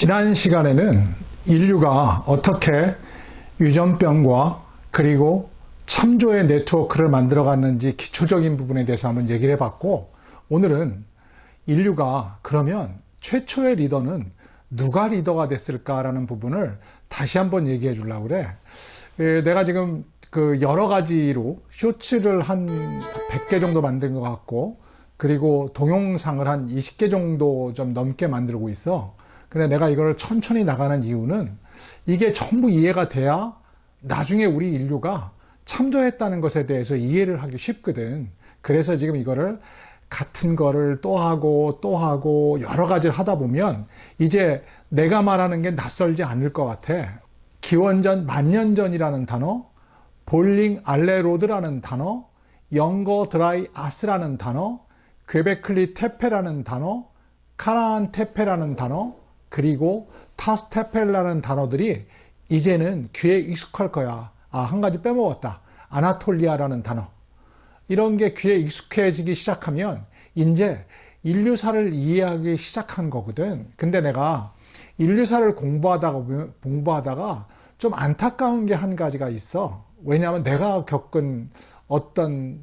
지난 시간에는 인류가 어떻게 유전병과 그리고 참조의 네트워크를 만들어갔는지 기초적인 부분에 대해서 한번 얘기를 해봤고, 오늘은 인류가 그러면 최초의 리더는 누가 리더가 됐을까라는 부분을 다시 한번 얘기해 주려고 그래. 내가 지금 그 여러 가지로 쇼츠를 한 100개 정도 만든 것 같고, 그리고 동영상을 한 20개 정도 좀 넘게 만들고 있어. 근데 내가 이걸 천천히 나가는 이유는 이게 전부 이해가 돼야 나중에 우리 인류가 참조했다는 것에 대해서 이해를 하기 쉽거든. 그래서 지금 이거를 같은 거를 또 하고 여러 가지를 하다 보면 이제 내가 말하는 게 낯설지 않을 것 같아. 기원전 만년 전이라는 단어, 볼링 알레로드라는 단어, 영거 드라이 아스라는 단어, 괴베클리 테페라는 단어, 카나안 테페라는 단어, 그리고 타스테펠라는 단어들이 이제는 귀에 익숙할 거야. 아, 한 가지 빼먹었다. 아나톨리아라는 단어. 이런 게 귀에 익숙해지기 시작하면 이제 인류사를 이해하기 시작한 거거든. 근데 내가 인류사를 공부하다가 좀 안타까운 게 한 가지가 있어. 왜냐하면 내가 겪은 어떤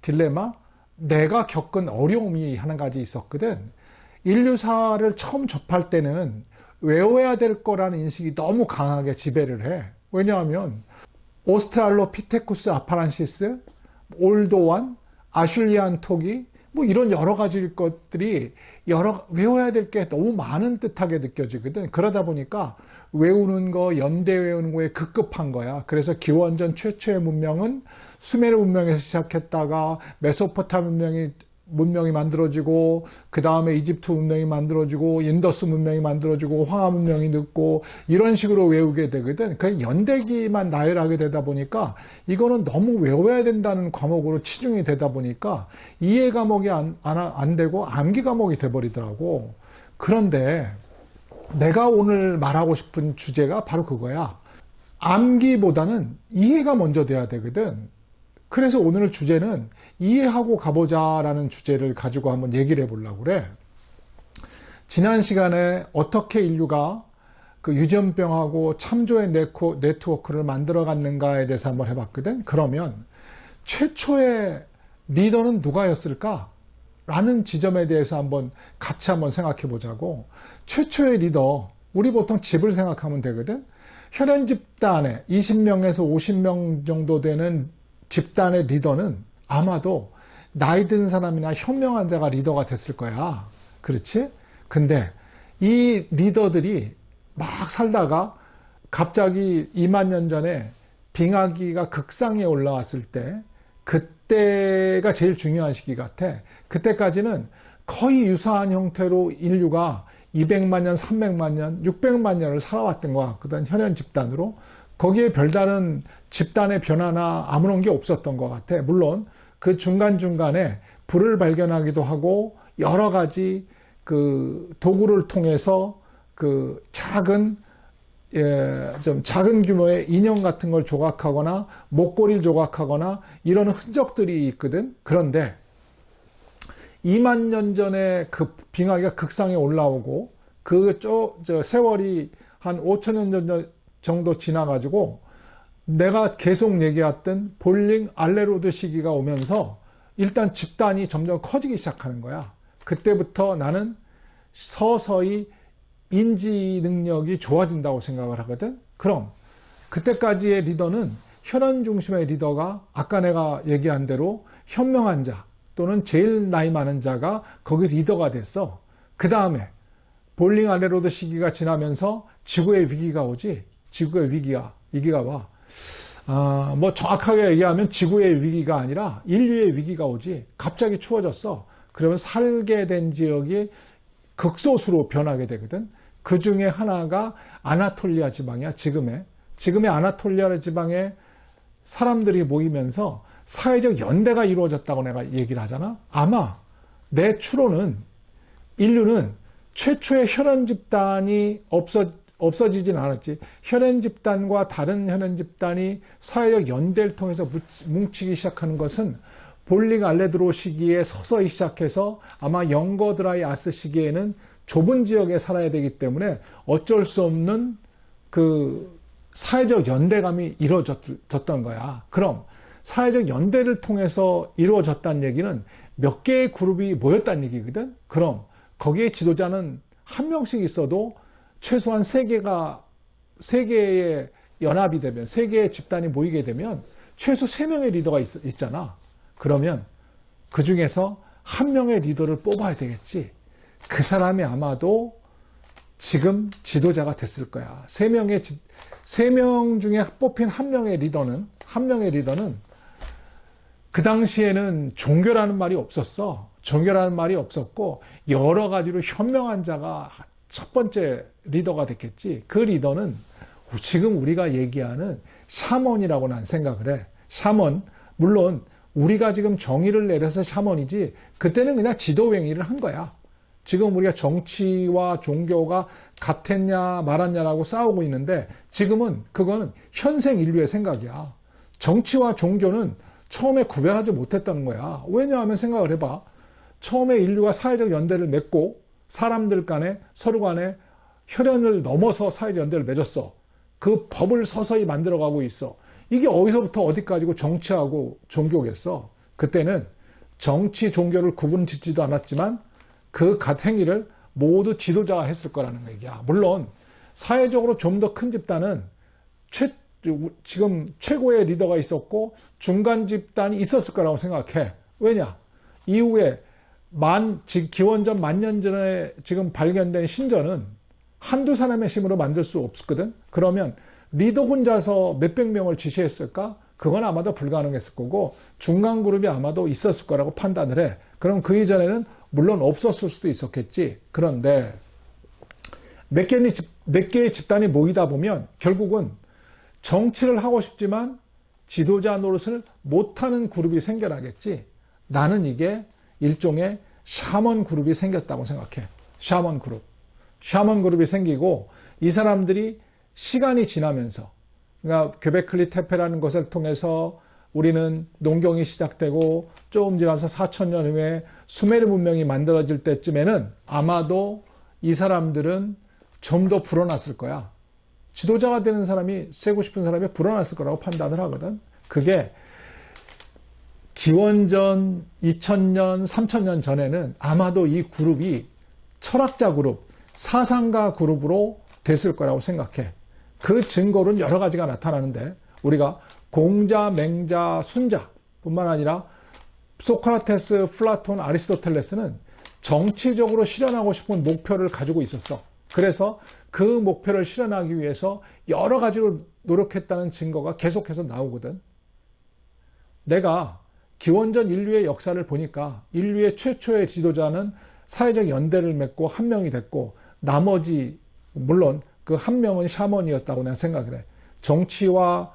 딜레마, 내가 겪은 어려움이 한 가지 있었거든. 인류사를 처음 접할 때는 외워야 될 거라는 인식이 너무 강하게 지배를 해. 왜냐하면 오스트랄로피테쿠스 아파란시스, 올도완, 아슐리안 토기, 뭐 이런 여러 가지 것들이 외워야 될 게 너무 많은 듯하게 느껴지거든. 그러다 보니까 외우는 거, 연대 외우는 거에 급급한 거야. 그래서 기원전 최초의 문명은 수메르 문명에서 시작했다가 메소포타미아 문명이 만들어지고, 그 다음에 이집트 문명이 만들어지고, 인더스 문명이 만들어지고, 황하 문명이 늦고, 이런 식으로 외우게 되거든. 그 연대기만 나열하게 되다 보니까 이거는 너무 외워야 된다는 과목으로 치중이 되다 보니까 이해 과목이 안 되고 암기 과목이 돼버리더라고. 그런데 내가 오늘 말하고 싶은 주제가 바로 그거야. 암기보다는 이해가 먼저 돼야 되거든. 그래서 오늘 주제는 이해하고 가보자라는 주제를 가지고 한번 얘기를 해보려고 그래. 지난 시간에 어떻게 인류가 그 유전병하고 참조의 네트워크를 만들어 갔는가에 대해서 한번 해봤거든. 그러면 최초의 리더는 누가였을까? 라는 지점에 대해서 같이 한번 생각해 보자고. 최초의 리더, 우리 보통 집을 생각하면 되거든. 혈연 집단에 20명에서 50명 정도 되는 집단의 리더는 아마도 나이 든 사람이나 현명한 자가 리더가 됐을 거야. 그렇지? 근데 이 리더들이 막 살다가 갑자기 2만 년 전에 빙하기가 극상에 올라왔을 때, 그때가 제일 중요한 시기 같아. 그때까지는 거의 유사한 형태로 인류가 200만 년, 300만 년, 600만 년을 살아왔던 것 같거든. 혈연 집단으로. 거기에 별다른 집단의 변화나 아무런 게 없었던 것 같아. 물론 그 중간중간에 불을 발견하기도 하고 여러 가지 그 도구를 통해서 그 좀 작은 규모의 인형 같은 걸 조각하거나 목걸이를 조각하거나 이런 흔적들이 있거든. 그런데 2만 년 전에 그 빙하기가 극상에 올라오고 세월이 한 5천 년 정도 지나가지고 내가 계속 얘기했던 볼링 알레로드 시기가 오면서 일단 집단이 점점 커지기 시작하는 거야. 그때부터 나는 서서히 인지 능력이 좋아진다고 생각을 하거든. 그럼 그때까지의 리더는 혈연 중심의 리더가 아까 내가 얘기한 대로 현명한 자 또는 제일 나이 많은 자가 거기 리더가 됐어. 그 다음에 볼링 알레로드 시기가 지나면서 지구의 위기가 오지. 지구의 위기가 와. 뭐 정확하게 얘기하면 지구의 위기가 아니라 인류의 위기가 오지. 갑자기 추워졌어. 그러면 살게 된 지역이 극소수로 변하게 되거든. 그 중에 하나가 아나톨리아 지방이야. 지금의 아나톨리아 지방에 사람들이 모이면서 사회적 연대가 이루어졌다고 내가 얘기를 하잖아. 아마 내 추론은 인류는 최초의 혈연 집단이 없어지진 않았지. 혈연 집단과 다른 혈연 집단이 사회적 연대를 통해서 뭉치기 시작하는 것은 볼링 알레드로 시기에 서서히 시작해서 아마 영거 드라이 아스 시기에는 좁은 지역에 살아야 되기 때문에 어쩔 수 없는 그 사회적 연대감이 이루어졌던 거야. 그럼 사회적 연대를 통해서 이루어졌다는 얘기는 몇 개의 그룹이 모였다는 얘기거든. 그럼 거기에 지도자는 한 명씩 있어도 최소한 세 개의 연합이 되면, 세 개의 집단이 모이게 되면 최소 3명의 리더가 있잖아. 그러면 그 중에서 한 명의 리더를 뽑아야 되겠지. 그 사람이 아마도 지금 지도자가 됐을 거야. 3명 중에 뽑힌 한 명의 리더는 그 당시에는 종교라는 말이 없었어. 종교라는 말이 없었고 여러 가지로 현명한 자가 첫 번째 리더가 됐겠지. 그 리더는 지금 우리가 얘기하는 샤먼이라고 난 생각을 해. 샤먼, 물론 우리가 지금 정의를 내려서 샤먼이지 그때는 그냥 지도행위를 한 거야. 지금 우리가 정치와 종교가 같았냐 말았냐라고 싸우고 있는데 지금은 그거는 현생 인류의 생각이야. 정치와 종교는 처음에 구별하지 못했다는 거야. 왜냐하면 생각을 해봐. 처음에 인류가 사회적 연대를 맺고 사람들 간에 서로 간에 혈연을 넘어서 사회적 연대를 맺었어. 그 법을 서서히 만들어가고 있어. 이게 어디서부터 어디까지고 정치하고 종교겠어. 그때는 정치, 종교를 구분 짓지도 않았지만 그 행위를 모두 지도자가 했을 거라는 얘기야. 물론 사회적으로 좀 더 큰 집단은 지금 최고의 리더가 있었고 중간 집단이 있었을 거라고 생각해. 왜냐? 이후에 기원전 10,000년 전에 지금 발견된 신전은 한두 사람의 힘으로 만들 수 없었거든. 그러면 리더 혼자서 몇백 명을 지시했을까? 그건 아마도 불가능했을 거고 중간 그룹이 아마도 있었을 거라고 판단을 해. 그럼 그 이전에는 물론 없었을 수도 있었겠지. 그런데 몇 개의 집단이 모이다 보면 결국은 정치를 하고 싶지만 지도자 노릇을 못하는 그룹이 생겨나겠지. 나는 이게 일종의 샤먼 그룹이 생겼다고 생각해. 샤먼 그룹. 샤먼 그룹이 생기고 이 사람들이 시간이 지나면서 그러니까 göbekli tepe라는 것을 통해서 우리는 농경이 시작되고 조금 지나서 4,000년 후에 수메르 문명이 만들어질 때쯤에는 아마도 이 사람들은 좀 더 불어났을 거야. 지도자가 되는 사람이, 세고 싶은 사람이 불어났을 거라고 판단을 하거든. 그게 기원전 2,000년, 3,000년 전에는 아마도 이 그룹이 철학자 그룹, 사상가 그룹으로 됐을 거라고 생각해. 그 증거는 여러 가지가 나타나는데 우리가 공자, 맹자, 순자 뿐만 아니라 소크라테스, 플라톤, 아리스토텔레스는 정치적으로 실현하고 싶은 목표를 가지고 있었어. 그래서 그 목표를 실현하기 위해서 여러 가지로 노력했다는 증거가 계속해서 나오거든. 내가 기원전 인류의 역사를 보니까 인류의 최초의 지도자는 사회적 연대를 맺고 한 명이 됐고 나머지 물론 그 한 명은 샤먼이었다고 내가 생각을 해. 정치와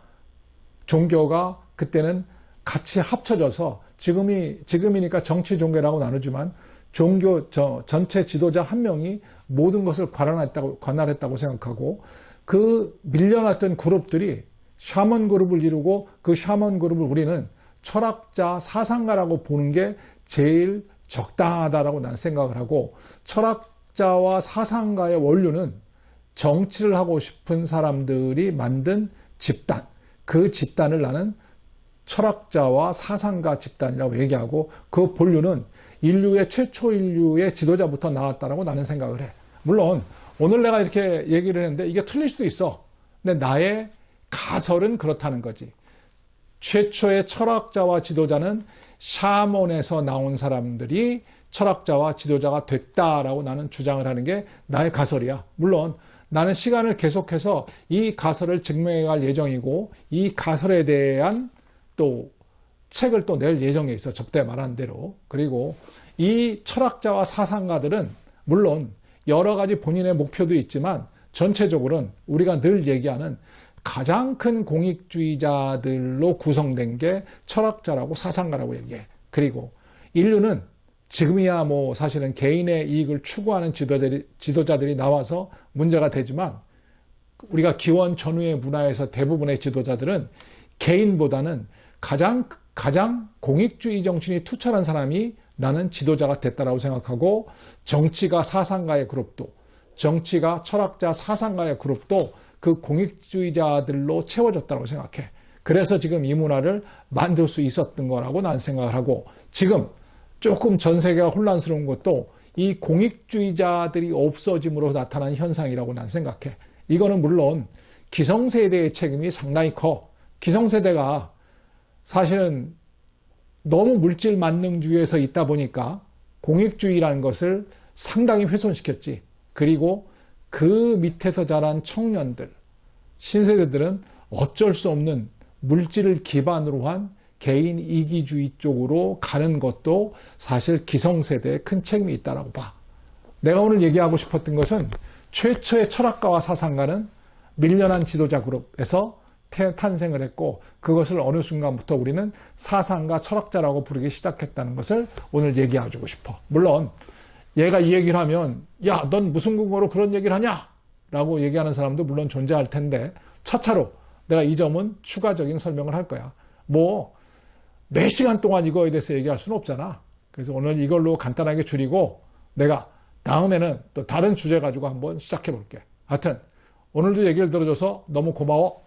종교가 그때는 같이 합쳐져서 지금이니까 정치 종교라고 나누지만 종교 전체 지도자 한 명이 모든 것을 관할했다고 생각하고 그 밀려났던 그룹들이 샤먼 그룹을 이루고 그 샤먼 그룹을 우리는 철학자, 사상가라고 보는 게 제일 적당하다라고 난 생각을 하고 철학자와 사상가의 원류는 정치를 하고 싶은 사람들이 만든 집단, 그 집단을 나는 철학자와 사상가 집단이라고 얘기하고 그 본류는 최초 인류의 지도자부터 나왔다라고 나는 생각을 해. 물론 오늘 내가 이렇게 얘기를 했는데 이게 틀릴 수도 있어. 근데 나의 가설은 그렇다는 거지. 최초의 철학자와 지도자는 샤먼에서 나온 사람들이 철학자와 지도자가 됐다라고 나는 주장을 하는 게 나의 가설이야. 물론 나는 시간을 계속해서 이 가설을 증명해 갈 예정이고 이 가설에 대한 또 책을 또 낼 예정에 있어. 접대 말한 대로. 그리고 이 철학자와 사상가들은 물론 여러 가지 본인의 목표도 있지만 전체적으로는 우리가 늘 얘기하는 가장 큰 공익주의자들로 구성된 게 철학자라고 사상가라고 얘기해. 그리고 인류는 지금이야 뭐 사실은 개인의 이익을 추구하는 지도자들이 나와서 문제가 되지만 우리가 기원 전후의 문화에서 대부분의 지도자들은 개인보다는 가장 공익주의 정신이 투철한 사람이 나는 지도자가 됐다라고 생각하고, 정치가 사상가의 그룹도, 정치가 철학자 사상가의 그룹도 그 공익주의자들로 채워졌다고 생각해. 그래서 지금 이 문화를 만들 수 있었던 거라고 난 생각을 하고, 지금 조금 전 세계가 혼란스러운 것도 이 공익주의자들이 없어짐으로 나타난 현상이라고 난 생각해. 이거는 물론 기성세대의 책임이 상당히 커. 기성세대가 사실은 너무 물질 만능주의에서 있다 보니까 공익주의라는 것을 상당히 훼손시켰지. 그리고 그 밑에서 자란 청년들, 신세대들은 어쩔 수 없는 물질을 기반으로 한 개인 이기주의 쪽으로 가는 것도 사실 기성세대에 큰 책임이 있다고 봐. 내가 오늘 얘기하고 싶었던 것은 최초의 철학가와 사상가는 밀려난 지도자 그룹에서 탄생을 했고, 그것을 어느 순간부터 우리는 사상가, 철학자라고 부르기 시작했다는 것을 오늘 얘기해주고 싶어. 물론 얘가 이 얘기를 하면 야, 넌 무슨 근거로 그런 얘기를 하냐? 라고 얘기하는 사람도 물론 존재할 텐데, 차차로 내가 이 점은 추가적인 설명을 할 거야. 뭐 몇 시간 동안 이거에 대해서 얘기할 수는 없잖아. 그래서 오늘 이걸로 간단하게 줄이고 내가 다음에는 또 다른 주제 가지고 한번 시작해 볼게. 하여튼 오늘도 얘기를 들어줘서 너무 고마워.